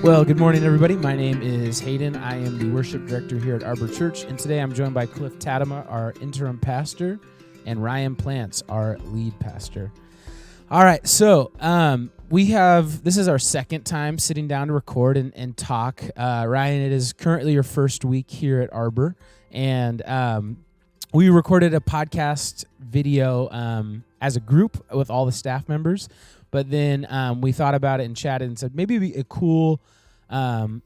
Well, good morning, everybody. My name is Hayden. I am the worship director here at Arbor Church, and today I'm joined by Pt.2, our interim pastor, and Ryan Plantz, our lead pastor. All right, so this is our second time sitting down to record and talk. Ryan, it is currently your first week here at Arbor, and we recorded a podcast video as a group with all the staff members, but then we thought about it and chatted and said maybe it'd be a cool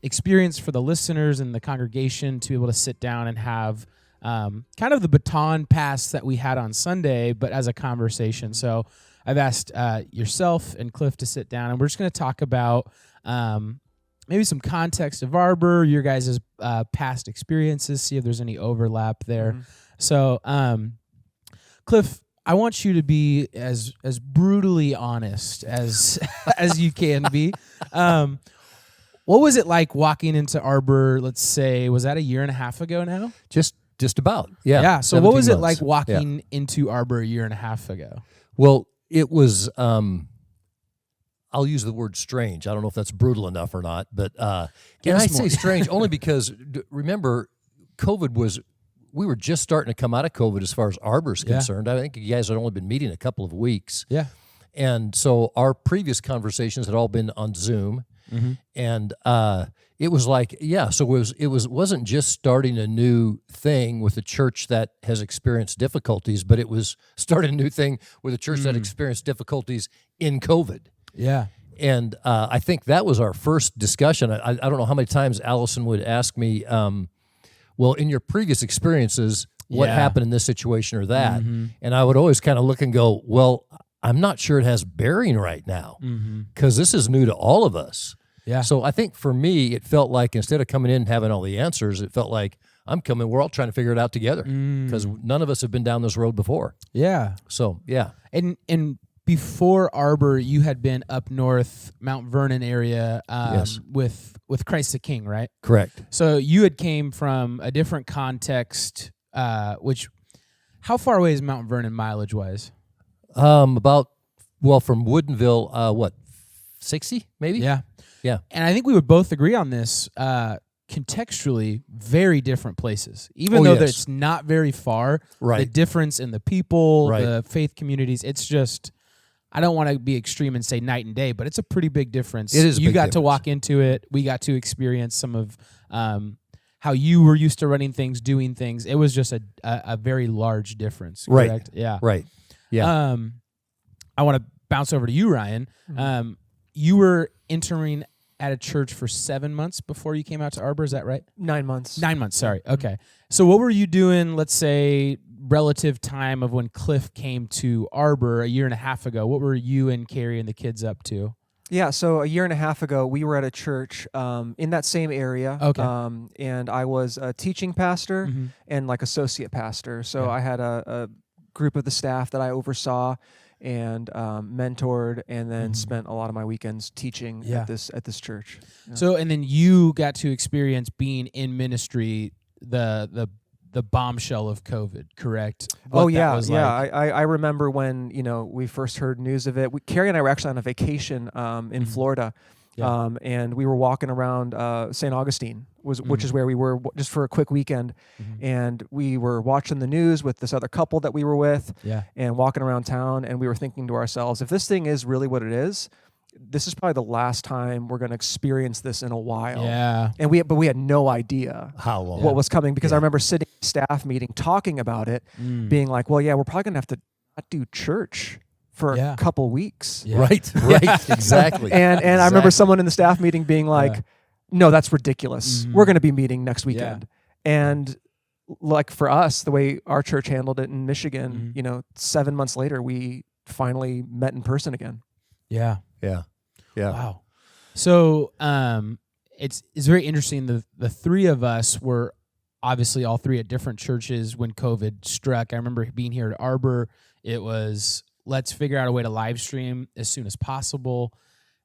experience for the listeners and the congregation to be able to sit down and have kind of the baton pass that we had on Sunday, but as a conversation. So I've asked yourself and Cliff to sit down, and we're just going to talk about maybe some context of Arbor, your guys' past experiences, see if there's any overlap there. Mm-hmm. So, Cliff, I want you to be as brutally honest as as you can be. What was it like walking into Arbor, let's say, was that a year and a half ago now? Just about, yeah. Yeah, so what was it like walking into Arbor a year and a half ago? Well, it was, I'll use the word strange. I don't know if that's brutal enough or not, but and I say strange only because, remember, we were just starting to come out of COVID as far as Arbor's concerned. I think you guys had only been meeting a couple of weeks. Yeah. And so our previous conversations had all been on Zoom. Mm-hmm. And it was like, so it wasn't just starting a new thing with a church that has experienced difficulties, but it was starting a new thing with a church that experienced difficulties in COVID. Yeah. And I think that was our first discussion. I don't know how many times Allison would ask me, well, in your previous experiences, what happened in this situation or that? Mm-hmm. And I would always kind of look and go, well, I'm not sure it has bearing right now because this is new to all of us. Yeah. So I think for me, it felt like instead of coming in and having all the answers, it felt like we're all trying to figure it out together because none of us have been down this road before. Yeah. So, yeah. And before Arbor, you had been up north, Mount Vernon area with Christ the King, right? Correct. So you had came from a different context, how far away is Mount Vernon mileage-wise? From Woodinville, 60 maybe? Yeah. Yeah. And I think we would both agree on this, contextually, very different places. Even though that it's not very far, right. The difference in the people, right. the faith communities, it's just, I don't want to be extreme and say night and day, but it's a pretty big difference. It is a You big got difference. to walk into it. We got to experience some of how you were used to running things, doing things. It was just a very large difference, correct? Right. Yeah. Right. Yeah. I want to bounce over to you, Ryan. Mm-hmm. You were entering at a church for 7 months before you came out to Arbor, is that right? 9 months. 9 months, sorry. Okay. So what were you doing, let's say, relative time of when Cliff came to Arbor a year and a half ago? What were you and Carrie and the kids up to? Yeah, so a year and a half ago, we were at a church in that same area. Okay. And I was a teaching pastor and like associate pastor. So I had a group of the staff that I oversaw and mentored, and then spent a lot of my weekends teaching at this church. Yeah. So, and then you got to experience being in ministry, the bombshell of COVID, correct? I remember when we first heard news of it. Carrie and I were actually on a vacation in Florida. Yeah. And we were walking around St. Augustine, which is where we were just for a quick weekend. And we were watching the news with this other couple that we were with and walking around town. And we were thinking to ourselves, if this thing is really what it is, this is probably the last time we're going to experience this in a while. Yeah. And we had no idea how long what was coming, because I remember sitting in a staff meeting talking about it, being like, well, we're probably going to have to not do church for a couple weeks. Yeah. Right, exactly. And I remember someone in the staff meeting being like, no, that's ridiculous. We're going to be meeting next weekend. And like for us, the way our church handled it in Michigan, 7 months later, we finally met in person again. Yeah. Yeah. Wow. So it's very interesting. The three of us were obviously all three at different churches when COVID struck. I remember being here at Arbor. It was, let's figure out a way to live stream as soon as possible.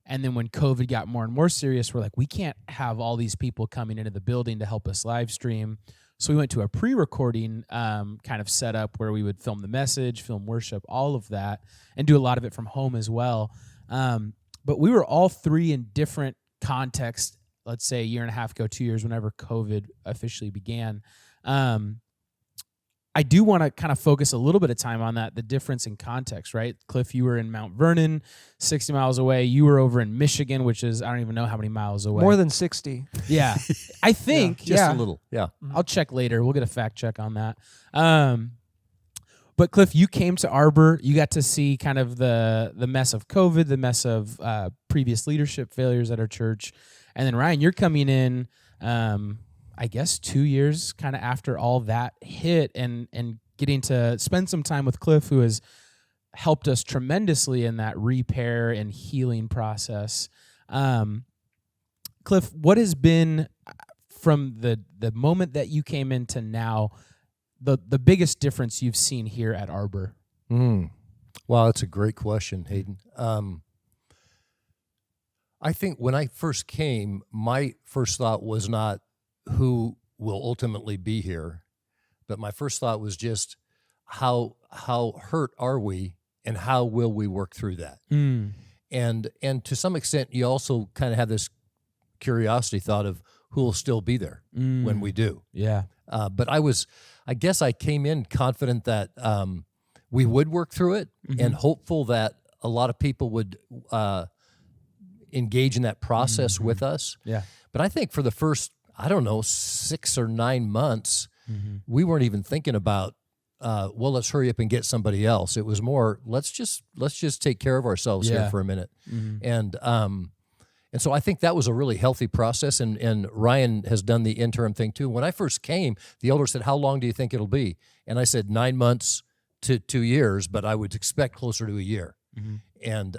And then when COVID got more and more serious, we're like, we can't have all these people coming into the building to help us live stream. So we went to a pre-recording kind of setup where we would film the message, film worship, all of that, and do a lot of it from home as well. But we were all three in different contexts let's say a year and a half ago, 2 years, whenever COVID officially began. I do want to kind of focus a little bit of time on that, the difference in context, right? Cliff, you were in Mount Vernon, 60 miles away. You were over in Michigan, which is, I don't even know how many miles away. More than 60. Yeah. I think. Just a little. Yeah. I'll check later. We'll get a fact check on that. But Cliff, you came to Arbor. You got to see kind of the mess of COVID, the mess of previous leadership failures at our church. And then Ryan, you're coming in, I guess 2 years kind of after all that hit, and getting to spend some time with Cliff, who has helped us tremendously in that repair and healing process. Cliff, what has been, from the moment that you came in to now, the biggest difference you've seen here at Arbor? Wow, that's a great question, Hayden. I think when I first came, my first thought was not who will ultimately be here, but my first thought was just how hurt are we, and how will we work through that? And to some extent, you also kind of have this curiosity thought of who will still be there when we do. Yeah. But I guess I came in confident that we would work through it, and hopeful that a lot of people would engage in that process with us. Yeah. But I think for the first, 6 or 9 months, we weren't even thinking about, well, let's hurry up and get somebody else. It was more, let's just take care of ourselves here for a minute. And so I think that was a really healthy process, and Ryan has done the interim thing too. When I first came, the elder said, "How long do you think it'll be?" And I said 9 months to 2 years, but I would expect closer to a year. And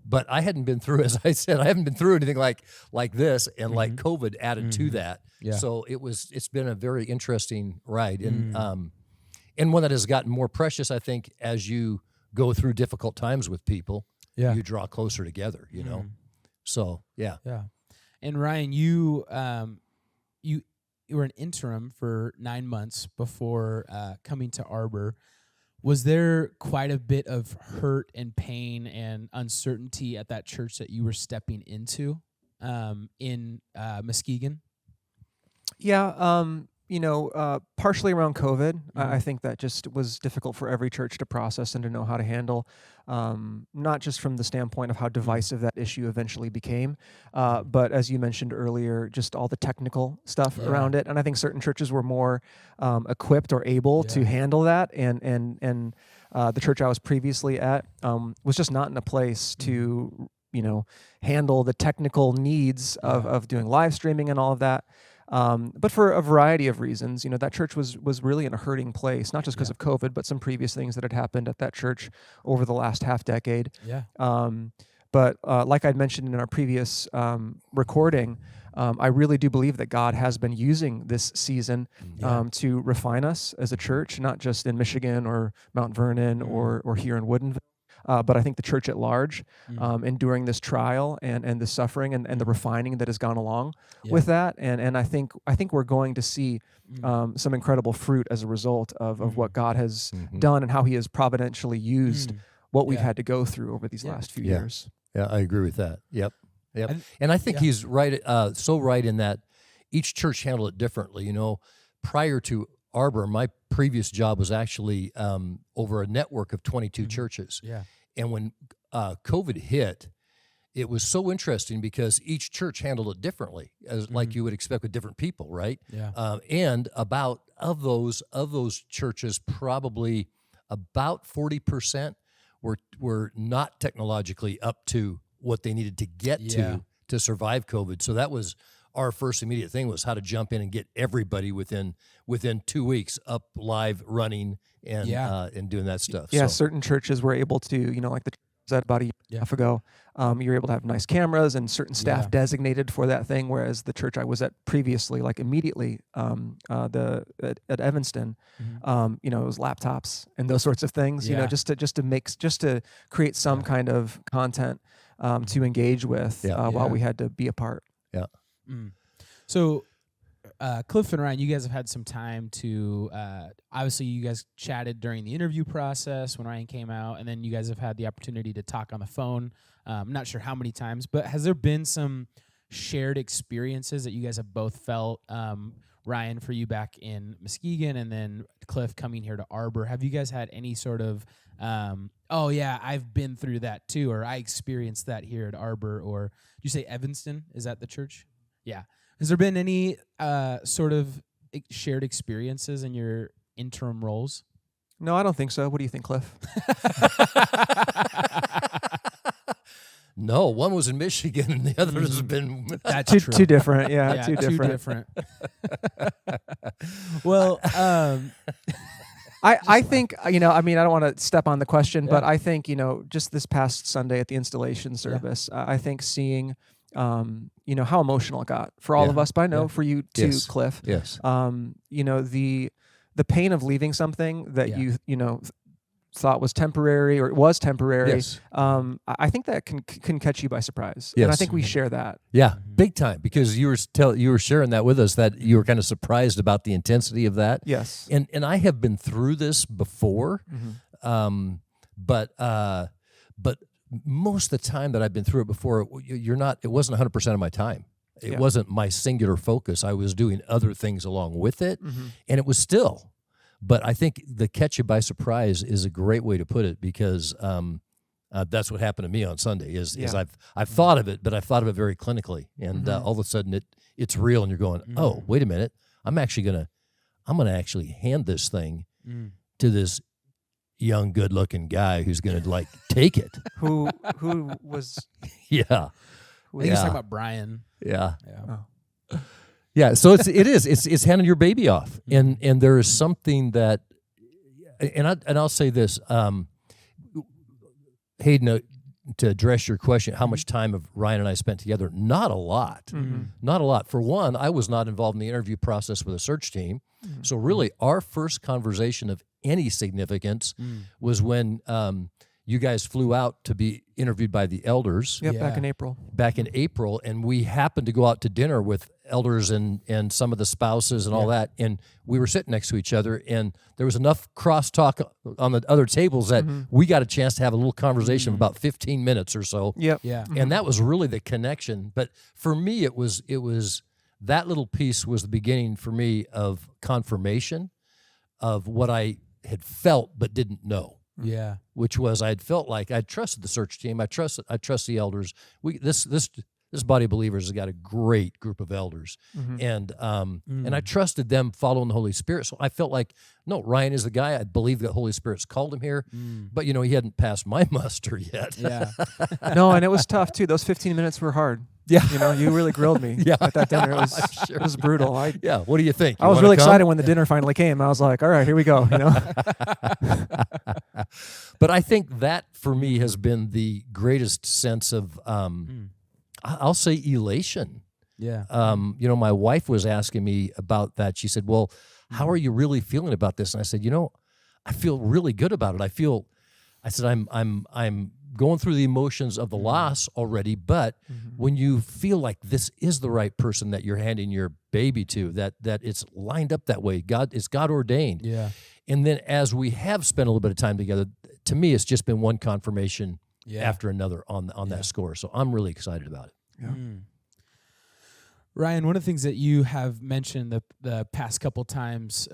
but I hadn't been through, as I said, I haven't been through anything like this, and like COVID added to that. Yeah. So it's been a very interesting ride, and one that has gotten more precious, I think, as you go through difficult times with people. Yeah. You draw closer together, you know. So yeah. And Ryan, you were an interim for 9 months before coming to Arbor. Was there quite a bit of hurt and pain and uncertainty at that church that you were stepping into in Muskegon? Yeah, partially around COVID. I think that just was difficult for every church to process and to know how to handle, not just from the standpoint of how divisive that issue eventually became, but as you mentioned earlier, just all the technical stuff around it. And I think certain churches were more equipped or able to handle that, and the church I was previously at was just not in a place to handle the technical needs of doing live streaming and all of that. But for a variety of reasons, that church was really in a hurting place, not just because of COVID, but some previous things that had happened at that church over the last half decade. Yeah. But like I'd mentioned in our previous recording, I really do believe that God has been using this season to refine us as a church, not just in Michigan or Mount Vernon or here in Woodinville. But I think the church at large, enduring this trial and the suffering and the refining that has gone along with that, and I think we're going to see some incredible fruit as a result of what God has done and how He has providentially used what we've had to go through over these last few years. Yeah, I agree with that. Yep. And I think he's right, so right in that each church handled it differently. Prior to Arbor, my previous job was actually over a network of 22 churches. Yeah. And when COVID hit, it was so interesting because each church handled it differently, as like you would expect with different people, right? Yeah. And of those churches, probably about 40% were not technologically up to what they needed to get to survive COVID. So that was our first immediate thing, was how to jump in and get everybody within 2 weeks up, live, running, and doing that stuff. Yeah, so certain churches were able to, like the church I was at about a year and a half ago, you were able to have nice cameras and certain staff designated for that thing, whereas the church I was at previously, like immediately, at Evanston, it was laptops and those sorts of things, just to create some kind of content to engage with while we had to be apart. Yeah. So, Cliff and Ryan, you guys have had some time to, obviously you guys chatted during the interview process when Ryan came out, and then you guys have had the opportunity to talk on the phone. I'm not sure how many times, but has there been some shared experiences that you guys have both felt? Ryan, for you back in Muskegon, and then Cliff coming here to Arbor. Have you guys had any sort of, oh yeah, I've been through that too, or I experienced that here at Arbor, or did you say Evanston? Is that the church? Yeah. Has there been any sort of shared experiences in your interim roles? No, I don't think so. What do you think, Cliff? No, one was in Michigan and the other has been. That's Two, true. two different. Yeah, two different. Well, I think, I don't want to step on the question, but I think, just this past Sunday at the installation service, I think seeing, how emotional it got for all of us, but I know for you too, Yes. Cliff. Yes. The pain of leaving something that you thought was temporary, or it was temporary. Yes. I think that can catch you by surprise. Yes. And I think we share that. Yeah, big time, because you were sharing that with us, that you were kind of surprised about the intensity of that. Yes. And I have been through this before, but most of the time that I've been through it before, it wasn't 100% of my time. It wasn't my singular focus. I was doing other things along with it, and it was still. But I think the catch you by surprise is a great way to put it, because that's what happened to me on Sunday. Is I've thought of it, but I've thought of it very clinically, and all of a sudden it's real, and you're going, oh, wait a minute, I'm gonna actually hand this thing to this young, good-looking guy who's gonna take it. Who was? Yeah. I think he's talking about Brian. Yeah. Oh. Yeah, so it's handing your baby off, and there is something that, and I'll say this, Hayden, to address your question, how much time have Ryan and I spent together? Not a lot, not a lot. For one, I was not involved in the interview process with a search team, so really our first conversation of any significance was when you guys flew out to be interviewed by the elders. Yep, back in April. And we happened to go out to dinner with elders and some of the spouses and all that, and we were sitting next to each other, and there was enough crosstalk on the other tables that we got a chance to have a little conversation of about 15 minutes or so. Yep. Yeah. And that was really the connection. But for me, it was that little piece was the beginning for me of confirmation of what I had felt but didn't know. Yeah. Which was, I'd felt like I trusted the search team. I trust the elders. This body of believers has got a great group of elders, and I trusted them following the Holy Spirit. So I felt like, no, Ryan is the guy. I believe that Holy Spirit's called him here, but he hadn't passed my muster yet. Yeah. No, and it was tough too. Those 15 minutes were hard. Yeah. You really grilled me at that dinner. It was brutal. Yeah. What do you think? I was really excited when the dinner finally came. I was like, all right, here we go. But I think that for me has been the greatest sense of, I'll say, elation. Yeah. My wife was asking me about that. She said, well, how are you really feeling about this? And I said, I feel really good about it. I said, I'm going through the emotions of the loss already, but when you feel like this is the right person that you're handing your baby to, that it's lined up that way, it's God ordained. Yeah. And then as we have spent a little bit of time together, to me, it's just been one confirmation after another on that score. So I'm really excited about it. Yeah. Ryan, one of the things that you have mentioned the past couple times,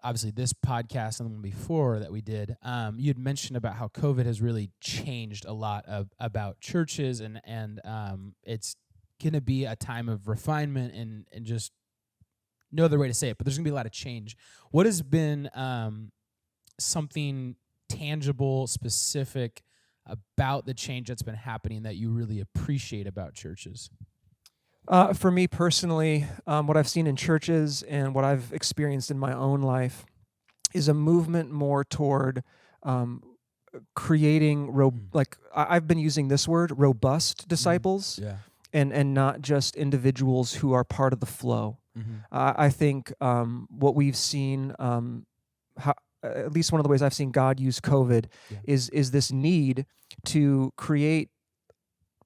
obviously this podcast and the one before that we did, you had mentioned about how COVID has really changed a lot about churches, and it's going to be a time of refinement and just no other way to say it, but there's going to be a lot of change. What has been something tangible, specific about the change that's been happening that you really appreciate about churches? For me personally, what I've seen in churches and what I've experienced in my own life is a movement more toward creating, I've been using this word, robust disciples, and not just individuals who are part of the flow. I think what we've seen, at least one of the ways I've seen God use COVID is this need to create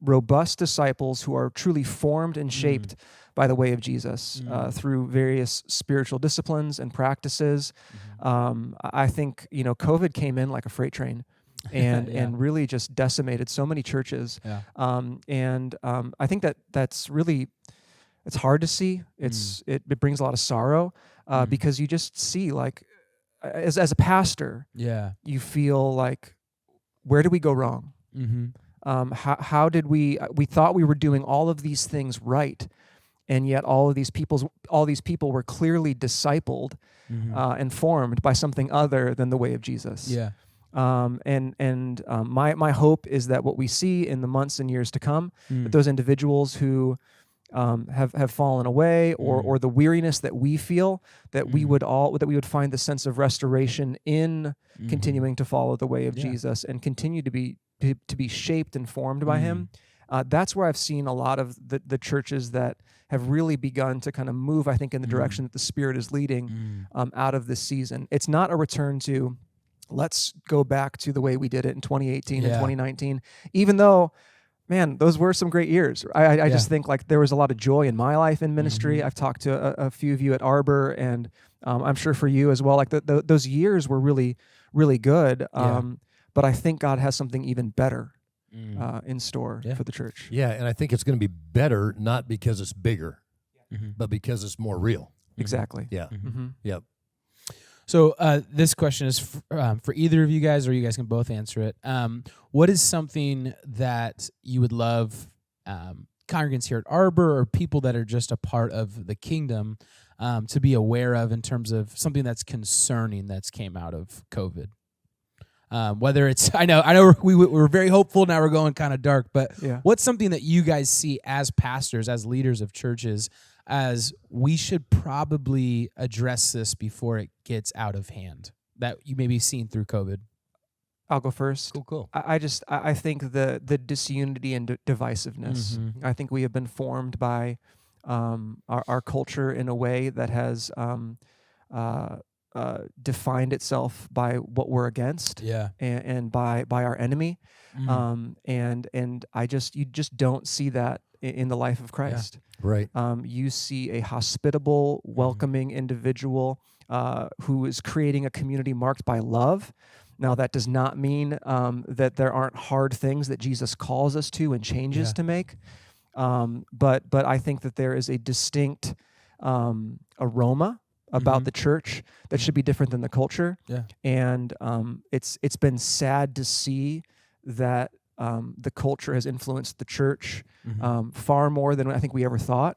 robust disciples who are truly formed and shaped by the way of Jesus through various spiritual disciplines and practices. I think, COVID came in like a freight train. and really just decimated so many churches. Yeah. I think that's really, it's hard to see. It brings a lot of sorrow because you just see, like, as a pastor, you feel like, where did we go wrong? How did we thought we were doing all of these things right, and yet all these people were clearly discipled and formed by something other than the way of Jesus. Yeah. My hope is that what we see in the months and years to come, that those individuals who have fallen away, or the weariness that we feel, that we would find the sense of restoration in continuing to follow the way of Jesus and continue to be shaped and formed by Him. That's where I've seen a lot of the churches that have really begun to kind of move, I think, in the direction that the Spirit is leading out of this season. It's not a return to, let's go back to the way we did it in 2018 and 2019, even though, man, those were some great years. I just think, like, there was a lot of joy in my life in ministry. I've talked to a few of you at Arbor, and I'm sure for you as well. Like, those years were really, really good. But I think God has something even better in store for the church. Yeah, and I think it's going to be better, not because it's bigger, but because it's more real. Exactly. Yeah. Yep. So this question is for either of you guys, or you guys can both answer it. What is something that you would love congregants here at Arbor, or people that are just a part of the kingdom, to be aware of in terms of something that's concerning that's came out of COVID? Whether it's, I know we're very hopeful, now we're going kind of dark, but what's something that you guys see as pastors, as leaders of churches, as we should probably address this before it gets out of hand, that you may be seeing through COVID? I'll go first. Cool. I think the disunity and divisiveness. I think we have been formed by our culture in a way that has defined itself by what we're against, and by our enemy, and you just don't see that in the life of Christ. Right. You see a hospitable, welcoming individual who is creating a community marked by love. Now, that does not mean that there aren't hard things that Jesus calls us to and changes to make, but I think that there is a distinct aroma about the church that should be different than the culture. And it's been sad to see that the culture has influenced the church far more than I think we ever thought.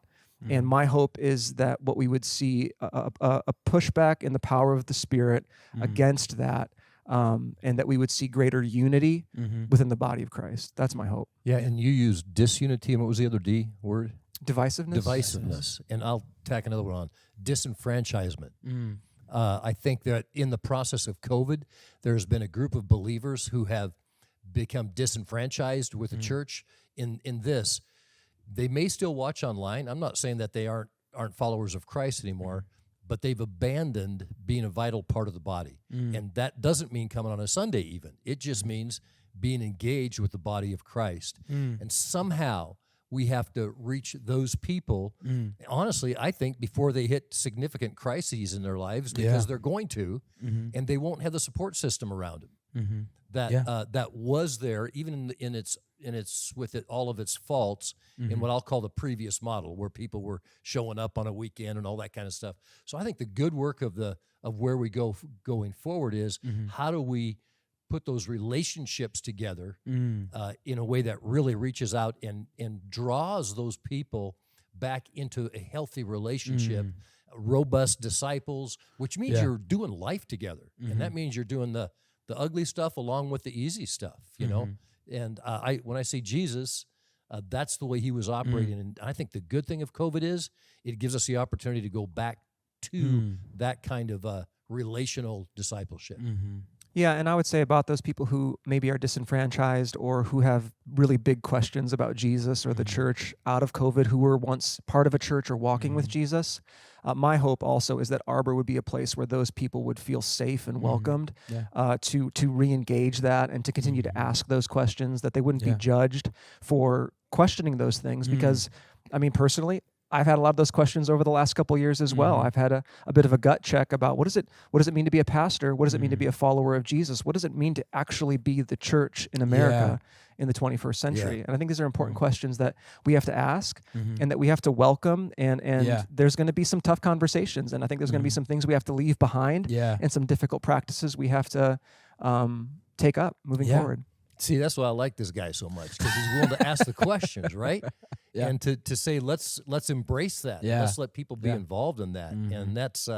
And my hope is that what we would see a pushback in the power of the Spirit against that, and that we would see greater unity within the body of Christ. That's my hope. Yeah, and you used disunity, and what was the other D word? Divisiveness. And I'll tack another one on, disenfranchisement. I think that in the process of COVID, there's been a group of believers who have become disenfranchised with the church in this. They may still watch online. I'm not saying that they aren't followers of Christ anymore, but they've abandoned being a vital part of the body. And that doesn't mean coming on a Sunday even. It just means being engaged with the body of Christ. And somehow we have to reach those people, honestly, I think, before they hit significant crises in their lives, because they're going to, and they won't have the support system around them that was there, even in its with it all of its faults, in what I'll call the previous model, where people were showing up on a weekend and all that kind of stuff. So I think the good work of where we going forward is how do we put those relationships together in a way that really reaches out and draws those people back into a healthy relationship, robust disciples, which means you're doing life together. And that means you're doing the ugly stuff along with the easy stuff, you know? And when I say Jesus, that's the way he was operating. And I think the good thing of COVID is it gives us the opportunity to go back to that kind of relational discipleship. Yeah, and I would say about those people who maybe are disenfranchised or who have really big questions about Jesus or the church out of COVID, who were once part of a church or walking with Jesus, my hope also is that Arbor would be a place where those people would feel safe and welcomed to re-engage that and to continue to ask those questions, that they wouldn't be judged for questioning those things. Because, I mean, personally, I've had a lot of those questions over the last couple of years as well. I've had a bit of a gut check about what does it mean to be a pastor? What does it mean to be a follower of Jesus? What does it mean to actually be the church in America in the 21st century? And I think these are important questions that we have to ask and that we have to welcome. And there's going to be some tough conversations. And I think there's going to be some things we have to leave behind and some difficult practices we have to take up moving forward. See, that's why I like this guy so much, because he's willing to ask the questions, right? And to say, let's embrace that. Let's let people be involved in that. And that's,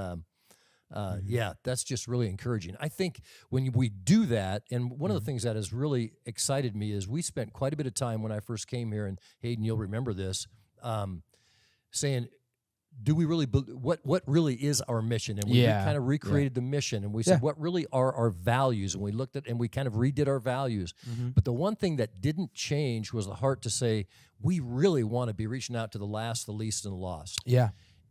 that's just really encouraging. I think when we do that, and one of the things that has really excited me is we spent quite a bit of time when I first came here, and Hayden, you'll remember this, saying, do we really what really is our mission? And we kind of recreated the mission, and we said, what really are our values? And we looked at and we kind of redid our values. But the one thing that didn't change was the heart to say, we really want to be reaching out to the last, the least, and the lost.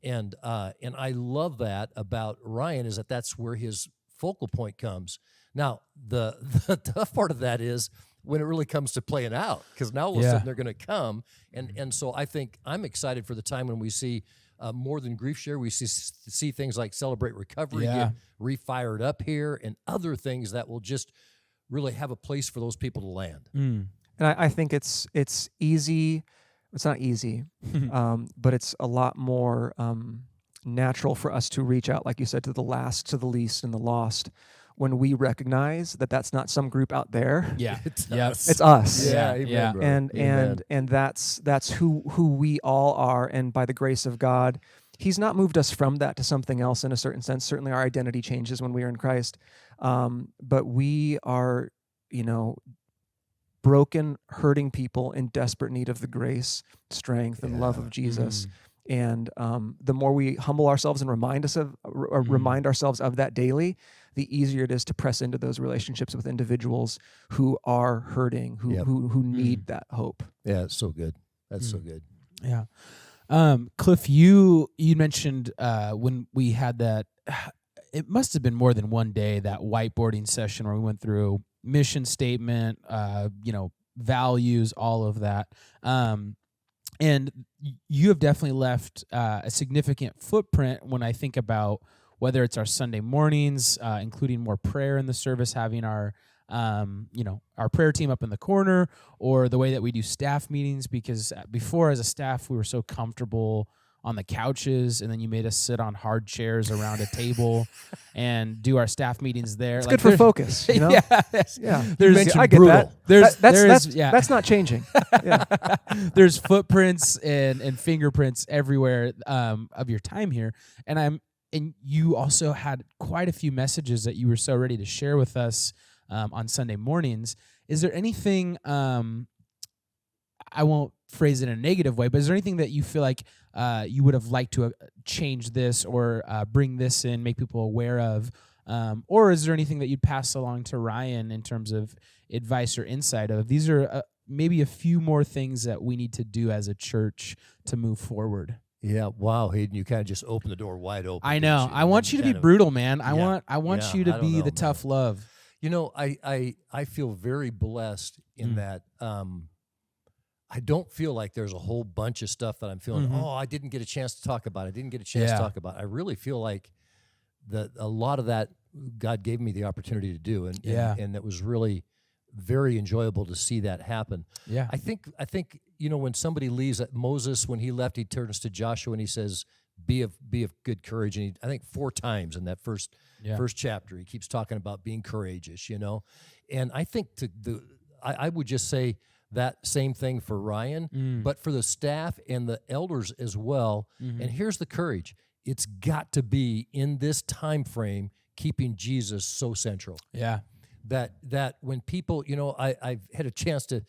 And I love that about Ryan, is that's where his focal point comes. Now, the tough part of that is when it really comes to playing out, because now all of a sudden they're going to come. And so I think I'm excited for the time when we see more than grief share. We see things like Celebrate Recovery get refired up here, and other things that will just really have a place for those people to land. And I think it's easy. It's not easy, but it's a lot more natural for us to reach out, like you said, to the last, to the least, and the lost, when we recognize that that's not some group out there. It's us. It's us. Amen, and that's who we all are. And by the grace of God, He's not moved us from that to something else in a certain sense. Certainly our identity changes when we are in Christ. But we are, broken, hurting people in desperate need of the grace, strength, and love of Jesus. And the more we humble ourselves and remind ourselves of that daily, the easier it is to press into those relationships with individuals who are hurting, who need that hope. Yeah, it's so good. That's so good. Yeah. Cliff, you mentioned when we had that, it must have been more than one day, that whiteboarding session where we went through mission statement, values, all of that. And you have definitely left a significant footprint when I think about whether it's our Sunday mornings, including more prayer in the service, having our prayer team up in the corner, or the way that we do staff meetings, because before as a staff, we were so comfortable on the couches, and then you made us sit on hard chairs around a table and do our staff meetings there. It's good for focus, you know? I get brutal. that. That's not changing. There's footprints and fingerprints everywhere of your time here, and you also had quite a few messages that you were so ready to share with us on Sunday mornings. Is there anything, I won't phrase it in a negative way, but is there anything that you feel like you would have liked to change this or bring this in, make people aware of? Or is there anything that you'd pass along to Ryan in terms of advice or insight of, these are maybe a few more things that we need to do as a church to move forward? Yeah, wow, Hayden, you kind of just opened the door wide open. I know. I want you to be brutal, man. I want you to be the tough love. You know, I feel very blessed in that I don't feel like there's a whole bunch of stuff that I'm feeling, I didn't get a chance to talk about. I really feel like a lot of that God gave me the opportunity to do, and it was really very enjoyable to see that happen. Yeah. I think when somebody leaves, Moses, when he left, he turns to Joshua and he says, be of good courage. And I think 4 times in that first chapter, he keeps talking about being courageous, And I think I would just say that same thing for Ryan, but for the staff and the elders as well. And here's the courage. It's got to be in this time frame, keeping Jesus so central. Yeah. That when people, I've had a chance to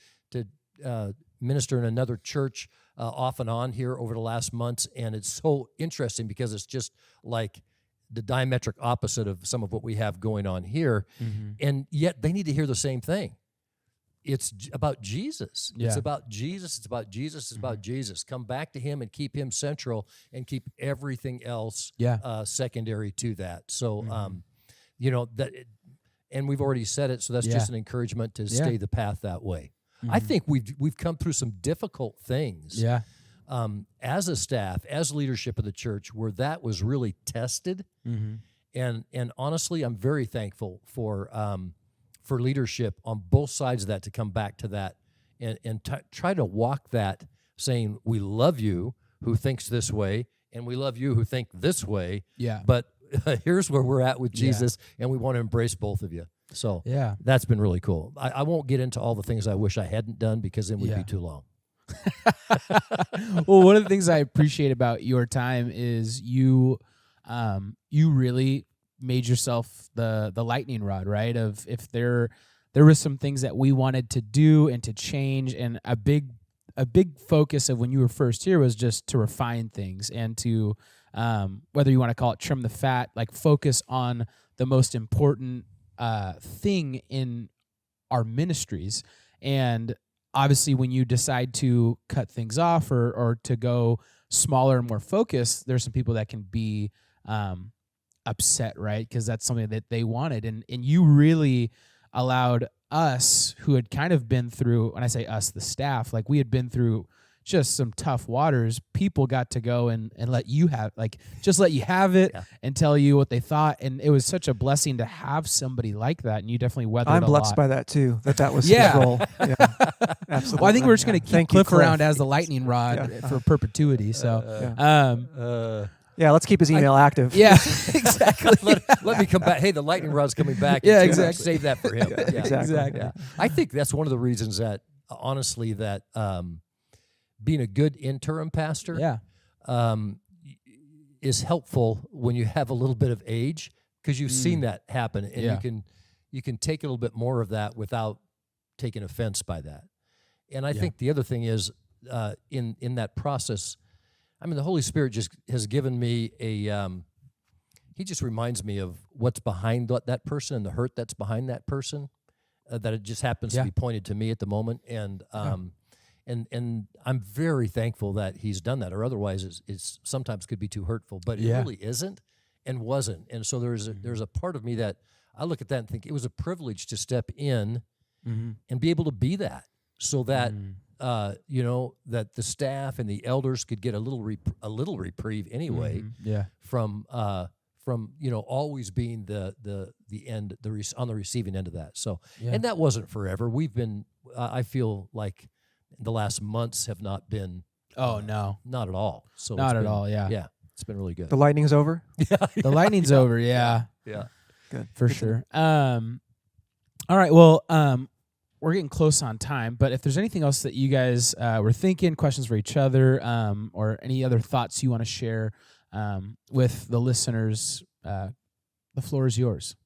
minister in another church off and on here over the last months, and it's so interesting because it's just like the diametric opposite of some of what we have going on here, and yet they need to hear the same thing. It's about Jesus. Yeah. It's about Jesus. It's about Jesus. It's about Jesus. Come back to Him and keep Him central, and keep everything else secondary to that. So, that. And we've already said it, so that's just an encouragement to stay the path that way. I think we've come through some difficult things. Yeah. as a staff, as leadership of the church, where that was really tested. Mm-hmm. And honestly, I'm very thankful for leadership on both sides of that to come back to that and try to walk that, saying we love you who thinks this way, and we love you who think this way. Yeah. But here's where we're at with Jesus, and we want to embrace both of you. So that's been really cool. I won't get into all the things I wish I hadn't done because then we'd be too long. Well, one of the things I appreciate about your time is you really made yourself the lightning rod, right? Of if there was some things that we wanted to do and to change, and a big focus of when you were first here was just to refine things and to whether you want to call it trim the fat, like focus on the most important thing in our ministries. And obviously when you decide to cut things off or to go smaller and more focused, there's some people that can be upset, right? Because that's something that they wanted. And you really allowed us, who had kind of been through, when I say us, the staff, like we had been through just some tough waters. People got to go and let you have, like, just let you have it and tell you what they thought. And it was such a blessing to have somebody like that. And you definitely weathered I'm a blessed lot. by that too, that was his role. Yeah, absolutely. Well, I think we're just going to keep Thank you, Cliff Cliff. around as the lightning rod for perpetuity. So, yeah, let's keep his email active. yeah, exactly. Let me come back. Hey, the lightning rod's coming back. Yeah, too. exactly. Save that for him. Exactly. Yeah. I think that's one of the reasons that, honestly, that being a good interim pastor is helpful when you have a little bit of age, because you've seen that happen, and you can take a little bit more of that without taking offense by that. And I think the other thing is in that process, I mean, the Holy Spirit just has given me he just reminds me of what's behind that person and the hurt that's behind that person, that it just happens to be pointed to me at the moment. And I'm very thankful that he's done that, or otherwise it's sometimes could be too hurtful, but it really isn't and wasn't. And so there's a part of me that I look at that and think it was a privilege to step in and be able to be that, so that that the staff and the elders could get a little reprieve anyway from always being the end, on the receiving end of that. So and that wasn't forever. We've been I feel like the last months have not been not at all. So not at all. Yeah, it's been really good. The lightning's over. The lightning's over. Yeah, good for sure. All right. Well, we're getting close on time, but if there's anything else that you guys were thinking, questions for each other, or any other thoughts you want to share with the listeners, the floor is yours.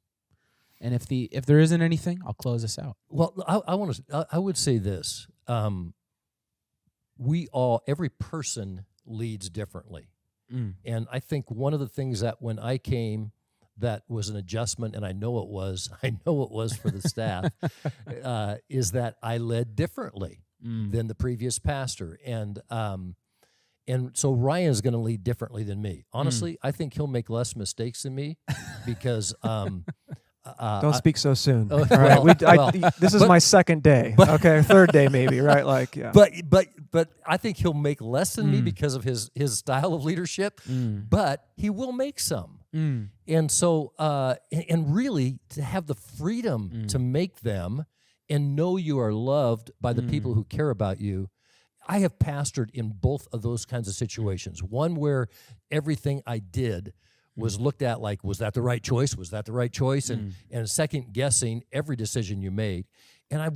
And if there isn't anything, I'll close this out. Well, I would say this: every person leads differently, and I think one of the things that when I came, that was an adjustment, and I know it was for the staff, is that I led differently than the previous pastor, and so Ryan's going to lead differently than me. Honestly, I think he'll make less mistakes than me because. Don't speak so soon. All right, this is my second day. Third day maybe, right? Like, yeah. But I think he'll make less than me because of his style of leadership. But he will make some, and so and really to have the freedom to make them and know you are loved by the people who care about you. I have pastored in both of those kinds of situations. One where everything I did was looked at like, was that the right choice? Was that the right choice? And second guessing every decision you made. And I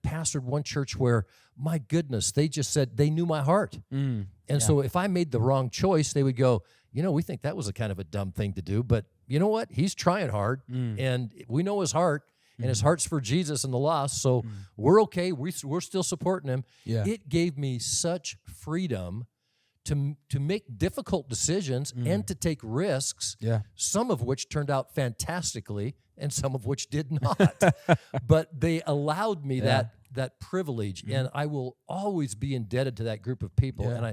pastored one church where, my goodness, they just said they knew my heart. And so if I made the wrong choice, they would go, we think that was a kind of a dumb thing to do, but you know what? He's trying hard, and we know his heart, and his heart's for Jesus and the lost, so we're okay. We're still supporting him. Yeah. It gave me such freedom to make difficult decisions and to take risks, some of which turned out fantastically and some of which did not. But they allowed me that privilege, and I will always be indebted to that group of people. And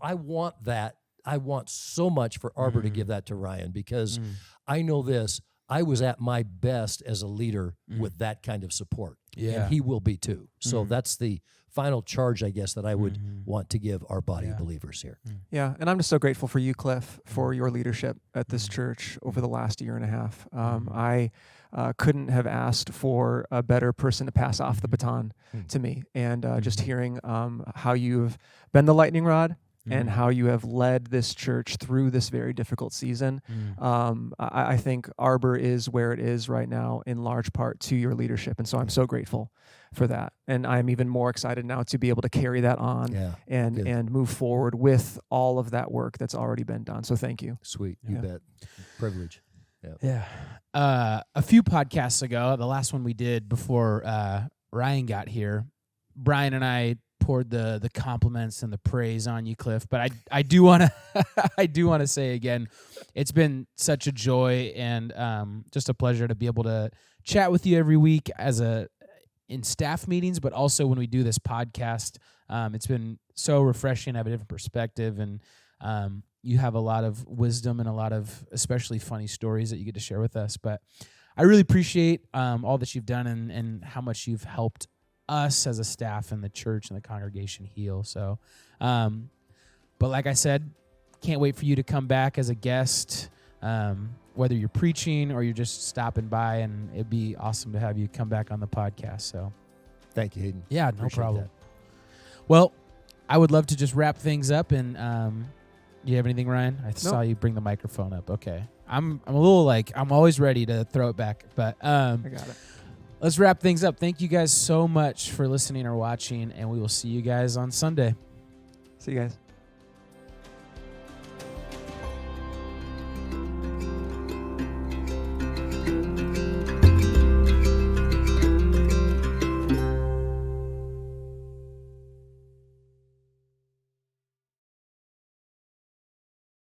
I want that. I want so much for Arbor to give that to Ryan, because I know this. I was at my best as a leader with that kind of support. Yeah. And he will be too. So that's the final charge, I guess, that I would want to give our body of believers here. Yeah, and I'm just so grateful for you, Cliff, for your leadership at this church over the last year and a half. I couldn't have asked for a better person to pass off the baton to me. And just hearing how you've been the lightning rod and how you have led this church through this very difficult season. I think Arbor is where it is right now in large part to your leadership. And so I'm so grateful for that. And I'm even more excited now to be able to carry that on and move forward with all of that work that's already been done. So thank you. Sweet. You bet. Privilege. Yeah. A few podcasts ago, the last one we did before Ryan got here, Brian and I poured the compliments and the praise on you, Cliff. But I do want to I do want to say again, it's been such a joy and just a pleasure to be able to chat with you every week in staff meetings, but also when we do this podcast. It's been so refreshing to have a different perspective, and you have a lot of wisdom and a lot of especially funny stories that you get to share with us. But I really appreciate all that you've done and how much you've helped us as a staff and the church and the congregation heal. So, but like I said, can't wait for you to come back as a guest, whether you're preaching or you're just stopping by, and it'd be awesome to have you come back on the podcast. So thank you, Hayden. Yeah, no Appreciate problem. that. Well, I would love to just wrap things up. And do you have anything, Ryan? I saw you bring the microphone up. Okay. I'm a little I'm always ready to throw it back, but I got it. Let's wrap things up. Thank you guys so much for listening or watching, and we will see you guys on Sunday. See you guys.